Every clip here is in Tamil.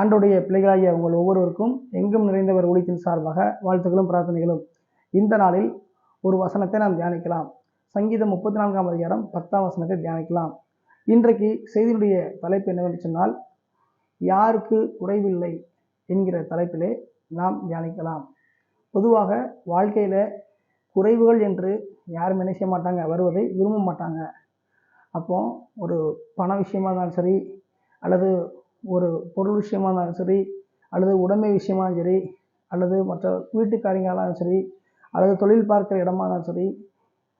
ஆண்டோடைய பிள்ளைகளாகிய உங்கள் ஒவ்வொருவருக்கும் எங்கும் நிறைந்தவர் ஊழியத்தின் சார்பாக வாழ்த்துக்களும் பிரார்த்தனைகளும். இந்த நாளில் ஒரு வசனத்தை நாம் தியானிக்கலாம். சங்கீதம் 34ஆம் அதிகாரம் 10ஆம் வசனத்தை தியானிக்கலாம். இன்றைக்கு செய்தியினுடைய தலைப்பு என்னவென்று சொன்னால், யாருக்கு குறைவில்லை என்கிற தலைப்பிலே நாம் தியானிக்கலாம். பொதுவாக வாழ்க்கையில் குறைவுகள் என்று யாரும் என்ன செய்ய மாட்டாங்க, வருவதை விரும்ப மாட்டாங்க. அப்போ ஒரு பண விஷயமா இருந்தாலும் சரி, அல்லது ஒரு பொருள் விஷயமா இருந்தாலும் சரி, அல்லது உடைமை விஷயமா இருந்தாலும் சரி, அல்லது மற்ற வீட்டு காரியங்களாலும் சரி, அல்லது தொழில் பார்க்குற இடமா இருந்தாலும் சரி,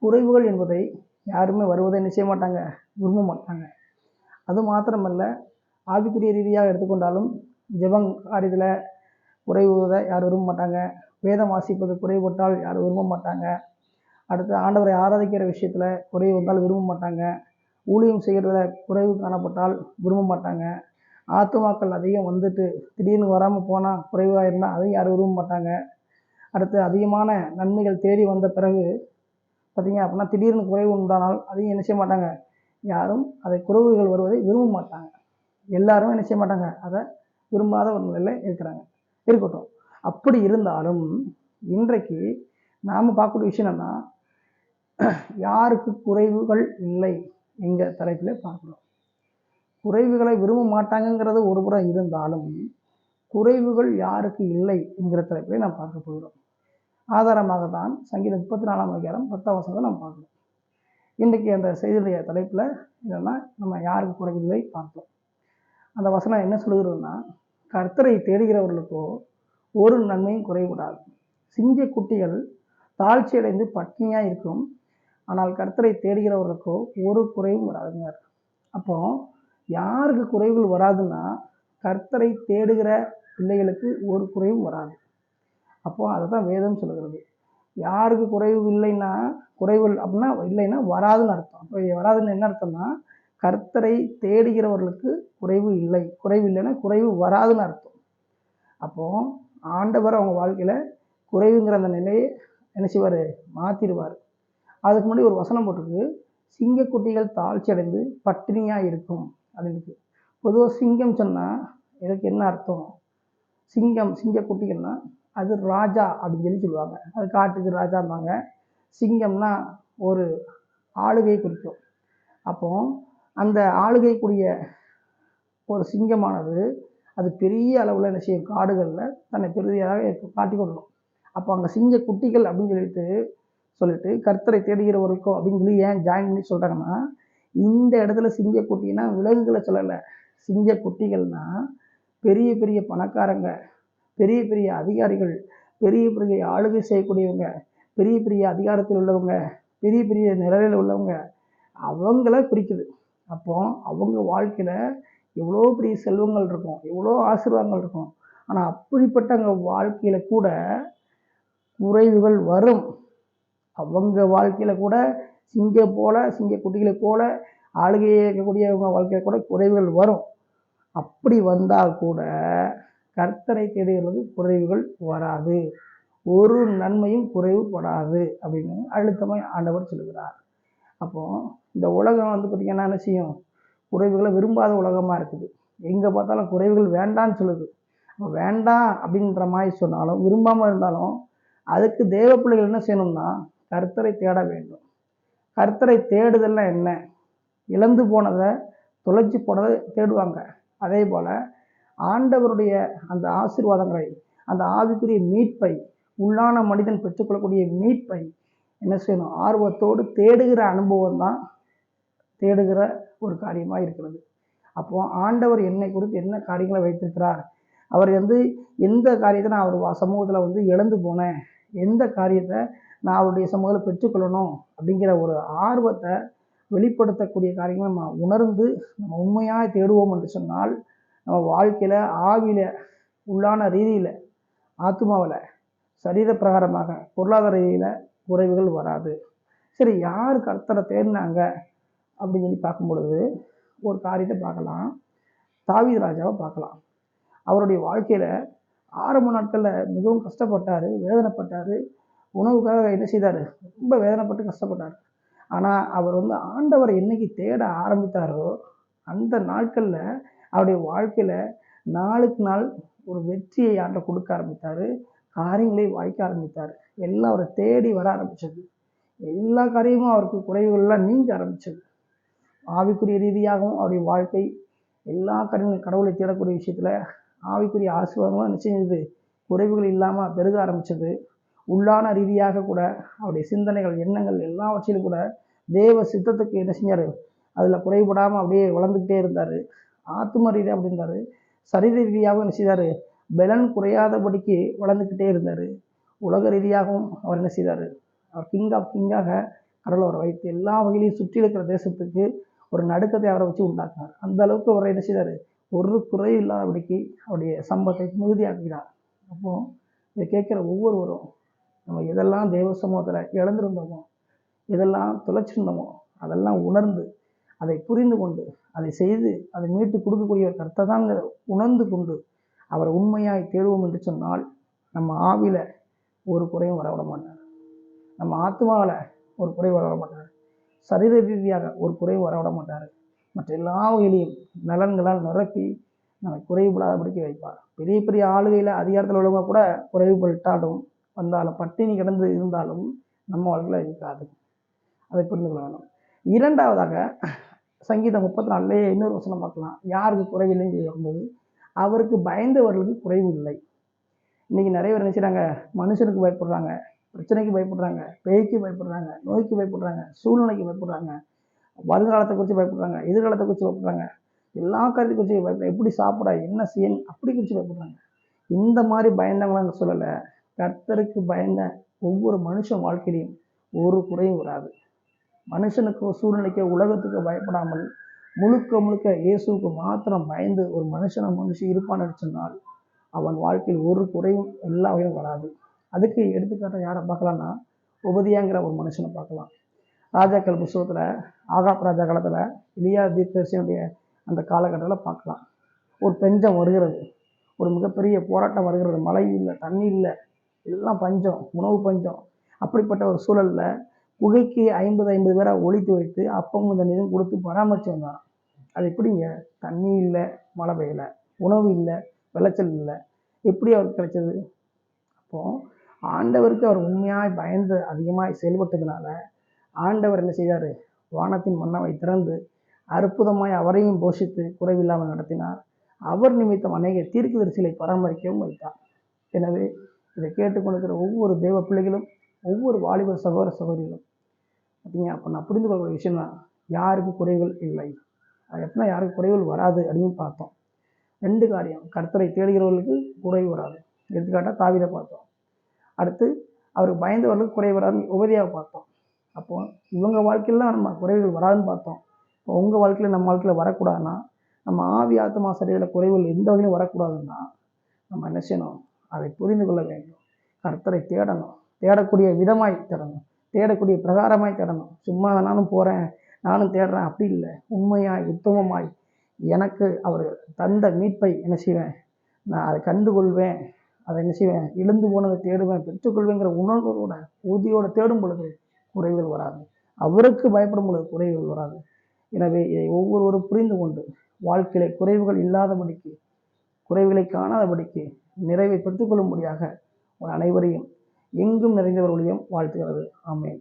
குறைவுகள் என்பதை யாருமே வருவதை என்ன செய்ய மாட்டாங்க, விரும்ப மாட்டாங்க. அது மாத்திரமல்ல, ஆவிக்குரிய ரீதியாக எடுத்துக்கொண்டாலும் ஜெபம் காரியத்தில் குறைவுவதை யாரும் விரும்ப மாட்டாங்க. வேதம் வாசிப்பது குறைபட்டால் யாரும் விரும்ப மாட்டாங்க. அடுத்து ஆண்டவரை ஆராதிக்கிற விஷயத்தில் குறைவு வந்தால் விரும்ப மாட்டாங்க. ஊழியம் செய்கிறதுல குறைவு காணப்பட்டால் விரும்ப மாட்டாங்க. ஆத்துமாக்கள் அதிகம் வந்துட்டு திடீர்னு வராமல் போனால் குறைவாக இருந்தால் அதையும் யாரும் விரும்ப மாட்டாங்க. அடுத்து அதிகமான நன்மைகள் தேடி வந்த பிறகு பார்த்தீங்க அப்படின்னா திடீர்னு குறைவு உண்டானால் அதையும் என்ன செய்ய மாட்டாங்க, யாரும் அதை குறைவுகள் வருவதை விரும்ப மாட்டாங்க. எல்லாரும் என்ன செய்ய மாட்டாங்க, அதை விரும்பாத ஒரு நிலையில் இருக்கிறாங்க. இருக்கட்டும். அப்படி இருந்தாலும் இன்றைக்கு நாம் பார்க்கக்கூடிய விஷயம் என்னன்னா, யாருக்கு குறைவுகள் இல்லை என்கிற தலைப்பில் பார்க்கணும். குறைவுகளை விரும்ப மாட்டாங்கிறது ஒரு புறம் இருந்தாலும், குறைவுகள் யாருக்கு இல்லை என்கிற தலைப்பிலே நாம் பார்க்க போகிறோம். ஆதாரமாக தான் சங்கீதம் 34ஆம் அதிகாரம் 10ஆம் வசனத்தை நாம் பார்க்கணும். இன்றைக்கு அந்த செய்தியுடைய தலைப்பில் என்னென்னா, நம்ம யாருக்கு குறைவில்லை பார்த்தோம். அந்த வசனம் என்ன சொல்லுகிறதுனா, கர்த்தரை தேடுகிறவர்களுக்கோ ஒரு நன்மையும் குறைவிடாது. சிங்க குட்டிகள் தாழ்ச்சி அடைந்து பட்டினியாக இருக்கும், ஆனால் கர்த்தரை தேடுகிறவர்களுக்கோ ஒரு குறைவும் வராதுங்க. அப்போ யாருக்கு குறைவுகள் வராதுன்னா, கர்த்தரை தேடுகிற பிள்ளைகளுக்கு ஒரு குறைவும் வராது. அப்போ அதை தான் வேதம் சொல்லுகிறது. யாருக்கு குறைவு இல்லைன்னா, குறைவுகள் அப்படின்னா இல்லைன்னா வராதுன்னு அர்த்தம். அப்போ வராதுன்னு என்ன அர்த்தம்னா, கர்த்தரை தேடுகிறவர்களுக்கு குறைவு இல்லை. குறைவு இல்லைன்னா குறைவு வராதுன்னு அர்த்தம். அப்போ ஆண்டவர் அவங்க வாழ்க்கையில் குறைவுங்கிற அந்த நிலையை என்ன செய்வார், மாற்றிடுவார். அதுக்கு முன்னாடி ஒரு வசனம் போட்டிருக்கு, சிங்கக்குட்டிகள் தாழ்ச்சி அடைந்து பட்டினியாக இருக்கும் அப்படின்னு. பொதுவாக சிங்கம் சொன்னால் இதுக்கு என்ன அர்த்தம்? சிங்கம் சிங்கக்குட்டிகள்னா அது ராஜா அப்படின்னு சொல்லுவாங்க. அது காட்டுக்கு ராஜாம்பாங்க. சிங்கம்னா ஒரு ஆளுகை குறிக்கும். அப்போ அந்த ஆளுகைக்குரிய ஒரு சிங்கமானது அது பெரிய அளவில் என்ன செய்யும், காடுகளில் தன்னை பெரிதாக காட்டிக்கொள்ளணும். அப்போ அங்கே சிங்க குட்டிகள் அப்படின்னு சொல்லிட்டு கர்த்தரை தேடுகிறவர்களுக்கோ அப்படின்னு சொல்லி ஏன் ஜாயின் பண்ணி சொல்கிறாங்கன்னா, இந்த இடத்துல சிங்க குட்டினா விலங்குகளை சொல்லலை. சிங்க குட்டிகள்னா பெரிய பெரிய பணக்காரங்க, பெரிய பெரிய அதிகாரிகள், பெரிய பெரிய ஆளுகை செய்யக்கூடியவங்க, பெரிய பெரிய அதிகாரத்தில் உள்ளவங்க, பெரிய பெரிய நிலையில் உள்ளவங்க, அவங்கள குறிக்குது. அப்போ அவங்க வாழ்க்கையில் எவ்வளோ பெரிய செல்வங்கள் இருக்கும், எவ்வளோ ஆசீர்வாதங்கள் இருக்கும். ஆனால் அப்படிப்பட்டவங்க வாழ்க்கையில் கூட குறைவுகள் வரும். அவங்க வாழ்க்கையில் கூட சிங்க குட்டிகளை போல ஆளுகையை இருக்கக்கூடியவங்க வாழ்க்கையில் கூட குறைவுகள் வரும். அப்படி வந்தால் கூட கர்த்தரை தேடுகிறது குறைவுகள் வராது, ஒரு நன்மையும் குறைவுபடாது அப்படின்னு அழுத்தமாக ஆண்டவர் சொல்லுகிறார். அப்போ இந்த உலகம் பார்த்திங்கன்னா என்ன செய்யும், குறைவுகளை விரும்பாத உலகமாக இருக்குது. எங்கே பார்த்தாலும் குறைவுகள் வேண்டான்னு சொல்லுது. அப்போ வேண்டாம் அப்படின்ற மாதிரி சொன்னாலும், விரும்பாமல் இருந்தாலும், அதுக்கு தேவ பிள்ளைகள் என்ன செய்யணும்னா கர்த்தரை தேட வேண்டும். கர்த்தரை தேடுதல்னா என்ன? இழந்து போனதை, தொலைச்சி போனதை தேடுவாங்க. அதே போல் ஆண்டவருடைய அந்த ஆசீர்வாதங்களை, அந்த ஆவிக்குரிய மீட்பை, உள்ளான மனிதன் பெற்றுக்கொள்ளக்கூடிய மீட்பை என்ன செய்யணும், ஆர்வத்தோடு தேடுகிற அனுபவம் தான் தேடுகிற ஒரு காரியமாக இருக்கிறது. அப்போ ஆண்டவர் என்னை குறித்து என்ன காரியங்களை வைத்திருக்கிறார், அவர் எந்த காரியத்தை நான் அவர் சமூகத்தில் இழந்து போனேன், எந்த காரியத்தை நான் அவருடைய சமூகத்தில் பெற்றுக்கொள்ளணும் அப்படிங்கிற ஒரு ஆர்வத்தை வெளிப்படுத்தக்கூடிய காரியங்களை நம்ம உணர்ந்து நம்ம உண்மையாக தேடுவோம் என்று சொன்னால், நம்ம வாழ்க்கையில் ஆவியில், உள்ளான ரீதியில், ஆத்மாவில், சரீர பிரகாரமாக, பொருளாதார ரீதியில் குறைவுகள் வராது. சரி, யார் கர்த்தரை தேடினாங்க அப்படின்னு பார்க்கும் பொழுது ஒரு காரியத்தை பார்க்கலாம். தாவீது ராஜாவை பார்க்கலாம். அவருடைய வாழ்க்கையில் ஆரம்ப நாட்களில் மிகவும் கஷ்டப்பட்டார், வேதனைப்பட்டார். உணவுக்காக என்ன செய்தார், ரொம்ப வேதனைப்பட்டு கஷ்டப்பட்டார். ஆனால் அவர் ஆண்டவரை என்னைக்கு தேட ஆரம்பித்தாரோ அந்த நாட்களில் அவருடைய வாழ்க்கையில் நாளுக்கு நாள் ஒரு வெற்றியை யார்கிட்ட கொடுக்க ஆரம்பித்தார், காரியங்களை வாய்க்க ஆரம்பித்தார். எல்லாம் அவரை தேடி வர ஆரம்பித்தது. எல்லா காரியமும் அவருக்கு குறைவுகள்லாம் நீங்க ஆரம்பித்தது. ஆவிக்குரிய ரீதியாகவும் அவருடைய வாழ்க்கை எல்லா காரியங்களும் கடவுளை தேடக்கூடிய விஷயத்தில் ஆவிக்குரிய ஆசீர்வாதமாக என்ன செஞ்சது, குறைவுகள் இல்லாமல் பெருக ஆரம்பித்தது. உள்ளான ரீதியாக கூட அவருடைய சிந்தனைகள், எண்ணங்கள் எல்லாவற்றிலும் கூட தேவ சித்தத்துக்கு என்ன செஞ்சார், அதில் குறைபடாமல் அப்படியே வளர்ந்துக்கிட்டே இருந்தார். ஆத்ம ரீதியாக அப்படி இருந்தார். சரீர ரீதியாகவும் என்ன செய்தார், பலன் குறையாதபடிக்கு வளர்ந்துக்கிட்டே இருந்தார். உலக ரீதியாகவும் அவர் என்ன செய்தார், அவர் கிங்காக கடவுள் அவரை வைத்து எல்லா வகையிலையும் சுற்றி இருக்கிற தேசத்துக்கு ஒரு நடுக்கத்தை அவரை வச்சு உண்டாக்குனார். அந்த அளவுக்கு அவரை என்ன செய்தார், ஒரு குறை இல்லாதபடிக்கு அவருடைய சம்பத்தை மிகுதியாக்குகிறார். அப்போ இதை கேட்குற ஒவ்வொருவரும் நம்ம எதெல்லாம் தேவ சமூகத்தில் இழந்திருந்தோமோ, எதெல்லாம் தொலைச்சிருந்தோமோ, அதெல்லாம் உணர்ந்து அதை புரிந்து கொண்டு அதை செய்து அதை மீட்டு கொடுக்கக்கூடிய ஒரு கர்த்தர் தான் உணர்ந்து கொண்டு அவரை உண்மையாய் தேடுவோம் என்று சொன்னால் நம்ம ஆவியில் ஒரு குறையும் வரவிட மாட்டார், நம்ம ஆத்மாவில் ஒரு குறை வரவிட மாட்டார், சரீர ரீதியாக ஒரு குறையும் வரவிட மாட்டார். மற்ற எல்லா வகையிலையும் நலன்களால் நிரப்பி நம்மை குறைவுபடாதபடிக்கு வைப்பார். பெரிய பெரிய ஆளுகையில் அதிகாரத்தில் உள்ளவங்க கூட குறைவுபட்டாலும் வந்தாலும் பட்டினி கிடந்து இருந்தாலும் நம்ம வாழ்க்கையில் இருக்காது. அதை புரிந்து கொள்ள வேண்டும். இரண்டாவதாக சங்கீதம் 34 இன்னொரு வசனம் பார்க்கலாம். யாருக்கு குறைவில்லைன்னு சொல்லும்போது அவருக்கு பயந்தவர்களுக்கு குறைவு இல்லை. இன்னைக்கு நிறைய பேர் நினைச்சாங்க, மனுஷனுக்கு பயப்படுறாங்க, பிரச்சனைக்கு பயப்படுறாங்க, பேய்க்கு பயப்படுறாங்க, நோய்க்கு பயப்படுறாங்க, சூழ்நிலைக்கு பயப்படுறாங்க, வருங்காலத்தை குறித்து பயப்படுறாங்க, எதிர்காலத்தை குறித்து பயப்படுறாங்க, எல்லா காரியத்தை குறித்து பயப்படுறாங்க, எப்படி சாப்பிட என்ன செய்யணும் அப்படி குறித்து பயப்படுறாங்க. இந்த மாதிரி பயந்தவங்களாங்க சொல்லலை. கர்த்தருக்கு பயந்த ஒவ்வொரு மனுஷன் வாழ்க்கையிலையும் ஒரு குறையும் வராது. மனுஷனுக்கோ சூழ்நிலைக்கோ உலகத்துக்கு பயப்படாமல் முழுக்க முழுக்க இயேசுக்கு மாத்திரம் பயந்து ஒரு மனுஷன் இருப்பான்னு சொன்னால் அவன் வாழ்க்கையில் ஒரு குறையும் எல்லா வகையும் வராது. அதுக்கு எடுத்துக்காட்ட யாரை பார்க்கலாம்னா உபதியாங்கிற ஒரு மனுஷனை பார்க்கலாம். ராஜாக்கள் புஸ்தகத்தில் ஆகாப் ராஜா காலத்தில் எலியா தீர்க்கதரிசியுடைய அந்த காலகட்டத்தில் பார்க்கலாம். ஒரு பஞ்சம் வருகிறது, ஒரு மிகப்பெரிய போராட்டம் வருகிறது, மழை இல்லை, தண்ணி இல்லை, எல்லாம் பஞ்சம், உணவு பஞ்சம். அப்படிப்பட்ட ஒரு சூழலில் குகைக்கு 50 பேரை ஒழித்து வைத்து அப்பமும் தண்ணீரும் கொடுத்து பராமரித்து வந்தாராம். அது எப்படிங்க, தண்ணி இல்லை, மழை பெய்யலை, உணவு இல்லை, விளைச்சல் இல்லை, எப்படி அவருக்கு கிடைச்சது? அப்போது ஆண்டவருக்கு அவர் உண்மையாக பயந்து அதிகமாக செயல்பட்டதுனால ஆண்டவர் என்ன செய்தார், வானத்தின் மன்னாவை திறந்து அற்புதமாய் அவரையும் போஷித்து குறைவில்லாமல் நடத்தினார். அவர் நிமித்தம் அநேக தீர்க்கதரிசிகளை பராமரிக்கவும் வைத்தார். எனவே இதை கேட்டுக்கொண்டிருக்கிற ஒவ்வொரு தேவ பிள்ளைகளும், ஒவ்வொரு வாலிப சகோதர சகோதரிகளும் பார்த்தீங்க, அப்போ நான் புரிந்து கொள்ளக்கூடிய விஷயம் தான், யாருக்கு குறைகள் இல்லை, அது எப்படின்னா யாருக்கு குறைகள் வராது அப்படின்னு பார்த்தோம். 2 காரியம், கர்த்தரை தேடுகிறவர்களுக்கு குறைவு வராது, எடுத்துக்காட்டாக தாவீதை பார்த்தோம். அடுத்து அவருக்கு பயந்தவர்களுக்கு குறை வராதுன்னு உபதியாக பார்த்தோம். அப்போ இவங்க வாழ்க்கையிலாம் நம்ம குறைவுகள் வராதுன்னு பார்த்தோம். இப்போ உங்கள் வாழ்க்கையில் நம்ம வாழ்க்கையில் வரக்கூடாதுன்னா, நம்ம ஆவி ஆத்மா சரீரத்தில் குறைவுகள் எந்த வகையிலும் வரக்கூடாதுன்னா நம்ம என்ன செய்யணும், அதை புரிந்து கொள்ள வேண்டும். கர்த்தரை தேடணும், தேடக்கூடிய விதமாய் தேடணும், தேடக்கூடிய பிரகாரமாய் தேடணும். சும்மா நானும் போகிறேன், நானும் தேடுறேன் அப்படி இல்லை. உண்மையாய் உத்தமமாய் எனக்கு அவர் தந்த மீட்பை என்ன செய்வேன், நான் அதை கண்டுகொள்வேன், அதை என்ன செய்வேன், இழந்து போனதை தேடுவேன், பெற்றுக்கொள்வேங்கிற உணர்வோட உறுதியோடு தேடும் பொழுது குறைகள் வராது. அவருக்கு பயப்படும் பொழுது குறைகள் வராது. எனவே இதை ஒவ்வொருவரும் புரிந்து கொண்டு வாழ்க்கையிலே குறைவுகள் இல்லாதபடிக்கு, குறைவுகளை காணாதபடிக்கு நிறைவை பெற்றுக்கொள்ளும்படியாக அனைவரையும் எங்கும் நிறைந்தவர்களையும் வாழ்த்துகிறது. ஆமென்.